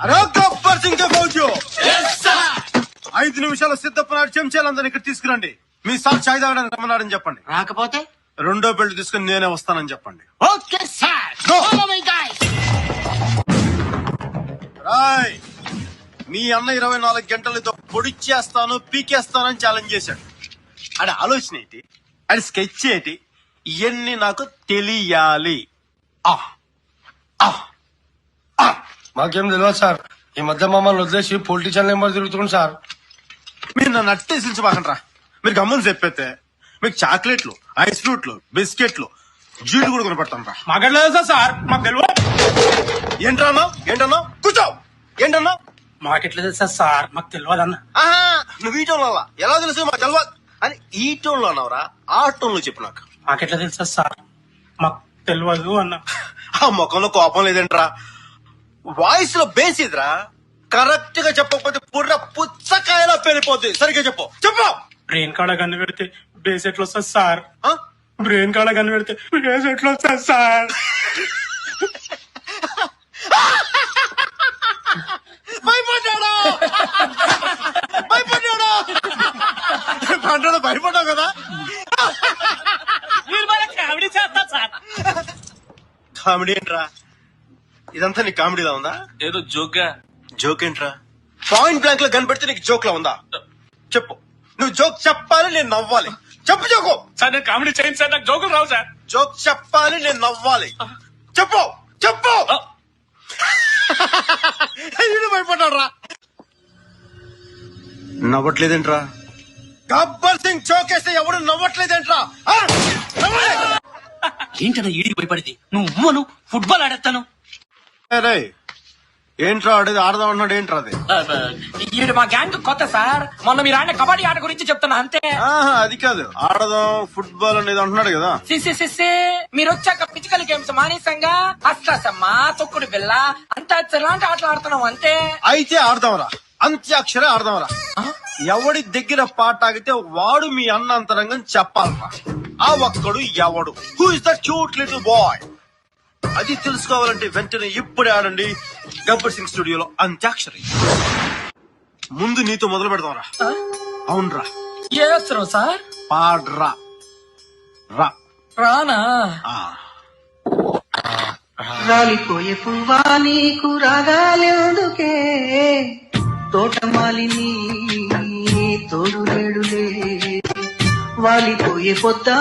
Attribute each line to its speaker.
Speaker 1: అరే గబ్బర్ సింగ్ ఫౌజు 5 నిమిషాల సిద్ధపనాడు చెంచాలందరినీ ఇక్కడ తీసుకురండి. మీ సార్ చాయ్ తాగడానికి రమ్మన్నాడని చెప్పండి.
Speaker 2: రాకపోతే
Speaker 1: రెండో బెల్ట్ తీసుకుని నేనే వస్తానని చెప్పండి.
Speaker 2: Okay sir.
Speaker 1: రాయ్ మీ అన్న 24 గంటలతో పొడిచేస్తాను పీకేస్తానని ఛాలెంజ్ చేశాడు. ఆడ ఆలోచన ఏంటి, ఆడ స్కెచ్ ఏంటి, ఇవన్నీ నాకు తెలియాలి.
Speaker 3: మాకేం తెలియదు సార్. ఈ మధ్య మమ్మల్ని వదిలేసి పొలిటీషియన్ నెంబర్ తిరుగుతుంది సార్.
Speaker 1: మీరు నన్ను అట్టేసించబాకండి రా. మీరు గమ్మని చెప్పేస్తే మీకు చాక్లెట్లు, ఐస్ ఫ్రూట్లు, బిస్కెట్లు, జీలు కూడా కొనపడతాను రా.
Speaker 4: మాకెట్లేదు సార్, మాకు తెలియదు.
Speaker 1: ఏంటన్నా కూర్చో. ఏంటన్నా
Speaker 4: మాకెట్లా తెలుసా సార్, మాకు తెలియదు అన్న.
Speaker 1: నువ్వు ఈ టోన్ లో ఎలా తెలుసు మాకు తెలియదు అని ఈ టోన్ లో అన్నావురా. ఆ టోన్ లో చెప్పు నాకు.
Speaker 4: మాకెట్లా తెలుసా సార్, మాకు తెలియదు అన్న.
Speaker 1: ఆ ముఖంలో కోపం లేదంట్రా, వాయిస్ లో బేస్ ఇదిరా. కరెక్ట్ గా చెప్పకపోతే పుర్ర పుచ్చకాయలా పెరిగిపోతుంది. సరిగ్గా చెప్పు.
Speaker 4: బ్రెయిన్ కాడ గన్ను పెడితే బేస్ ఎట్లా వస్తుంది సార్? బ్రెయిన్ కాడ గన్ను పెడితే బేస్ ఎట్లా వస్తుంది సార్?
Speaker 1: భయపడ్డావు కదా.
Speaker 4: కామెడీ చేస్తా సార్.
Speaker 1: కామెడీ ఏంట్రా? ఇదంతా నీ కామెడీలా ఉందా?
Speaker 5: ఏదో జోక్గా.
Speaker 1: జోక్ ఏంట్రా? పాయింట్ బ్లాంక్ లో కనిపెడితే నీకు జోక్ లా ఉందా? చెప్పు. నువ్వు జోక్ చెప్పాలి, నేను నవ్వాలి. చెప్పు జోకు.
Speaker 5: సార్ నేను కామెడీ చేయను సార్, నాకు జోకులు రావు సార్.
Speaker 1: జోక్ చెప్పాలి, నేను నవ్వాలి. చెప్పు చెప్పు. భయపడ్డాడు రా. నవ్వట్లేదేంట్రా? గబ్బర్ సింగ్ చోకేస్తే ఎవడు నవ్వట్లేదేంట్రా?
Speaker 2: ఏంటన్నా ఈడికి భయపడితే నువ్వు ఫుట్బాల్ ఆడేస్తాను.
Speaker 1: ఏంట్రా ఆడేది? ఆడదాం అన్నాడు. ఏంట్రా అది?
Speaker 2: ఈడు మా గ్యాంగ్ కొత్త సార్. మొన్న మీరు ఆడిన కబడ్డీ ఆట గురించి చెప్తున్నా అంతే.
Speaker 1: అది కాదు, ఆడదాం ఫుట్బాల్ అనేది అంటున్నాడు కదా.
Speaker 2: మీరు వచ్చాక ఫిజికల్ గేమ్స్ మానేసంగా అష్టాసమ్మ, తొక్కుడు బిల్ల అంతా ఇలాంటి ఆటలు ఆడుతున్నాం అంతే.
Speaker 1: అయితే ఆడదాంరా, అంత్యాక్షరే ఆడదాంరా. ఎవడి దగ్గర పాట ఆగితే వాడు మీ అన్న అంతరంగం చెప్పాలరా. ఆ ఒక్కడు ఎవడు? Who is the cute little boy? అది తెలుసుకోవాలంటే వెంటనే ఇప్పుడే ఆడండి గబ్బర్ సింగ్ స్టూడియోలో అంత్యాక్షరి. ముందు నీతో మొదలు పెడదాంరా. అవునరా.
Speaker 2: ఏ సార్?
Speaker 1: పాడ్రా. రా.
Speaker 2: రానా?
Speaker 6: రాలిపోయే పువ్వా నీకు రాగాలెందుకే, తోటమాలిని తోడు లేడులే, వాలిపోయే పొద్దా